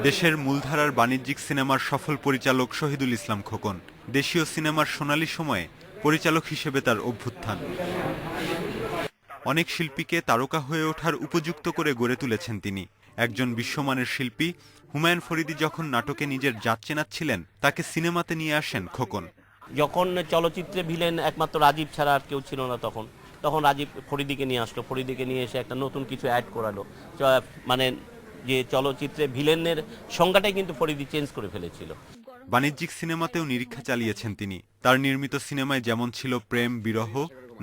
দেশের মূলধারার বাণিজ্যিক সিনেমার সফল পরিচালক শহীদুল ইসলাম খোকন। দেশীয় সিনেমার সোনালী সময়ে পরিচালক হিসেবে তার অভ্যুত্থান। অনেক শিল্পীকে তারকা হয়ে ওঠার উপযুক্ত করে গড়ে তুলেছেন তিনি। একজন বিশ্বমানের শিল্পী হুমায়ুন ফরিদী যখন নাটকে নিজের জাত চেনাচ্ছিলেন, তাকে সিনেমাতে নিয়ে আসেন খোকন। যখন চলচ্চিত্রে ভিলেন একমাত্র রাজীব ছাড়া আর কেউ ছিল না, তখন রাজীব ফরিদীকে নিয়ে আসলো। ফরিদীকে নিয়ে এসে একটা নতুন কিছু অ্যাড করালো। মানে যে চলচ্চিত্রে ভিলেনের সংজ্ঞাটাই কিন্তু ফরিদী চেঞ্জ করে ফেলেছিল। বাণিজ্যিক সিনেমাতেও নিরীক্ষা চালিয়েছেন তিনি। তার নির্মিত সিনেমায় যেমন ছিল প্রেম, বিরহ,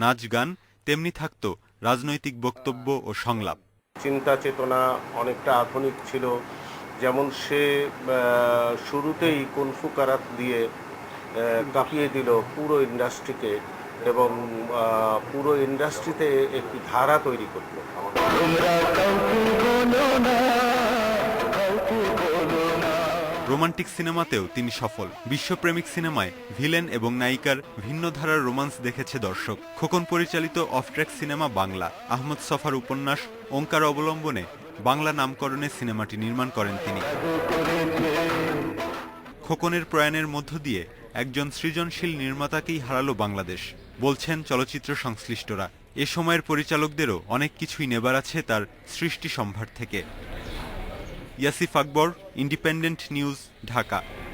নাচ, গান, তেমনি থাকত রাজনৈতিক বক্তব্য ও সংলাপ। চিন্তা চেতনা অনেকটা আধুনিক ছিল। যেমন সে শুরুতেই কুনফু কারাত দিয়ে কাঁপিয়ে দিল পুরো ইন্ডাস্ট্রিকে এবং পুরো ইন্ডাস্ট্রিতে একটি ধারা তৈরি করল। রোমান্টিক সিনেমাতেও তিনি সফল। বিশ্বপ্রেমিক সিনেমায় ভিলেন এবং নায়িকার ভিন্ন ধারার রোমান্স দেখেছে দর্শক। খোকন পরিচালিত off track cinema Bangla, Ahmad ছফার উপন্যাস ওঙ্কার অবলম্বনে বাংলা নামকরণে সিনেমাটি নির্মাণ করেন তিনি। খোকনের প্রয়াণের মধ্য দিয়ে একজন সৃজনশীল নির্মাতাকেই হারালো বাংলাদেশ, বলছেন চলচ্চিত্র সংশ্লিষ্টরা। এ সময়ের পরিচালকদেরও অনেক কিছুই নেবার আছে তার সৃষ্টি সম্ভার থেকে। ইয়াসিফ আকবর, ইন্ডিপেন্ডেন্ট নিউজ, ঢাকা।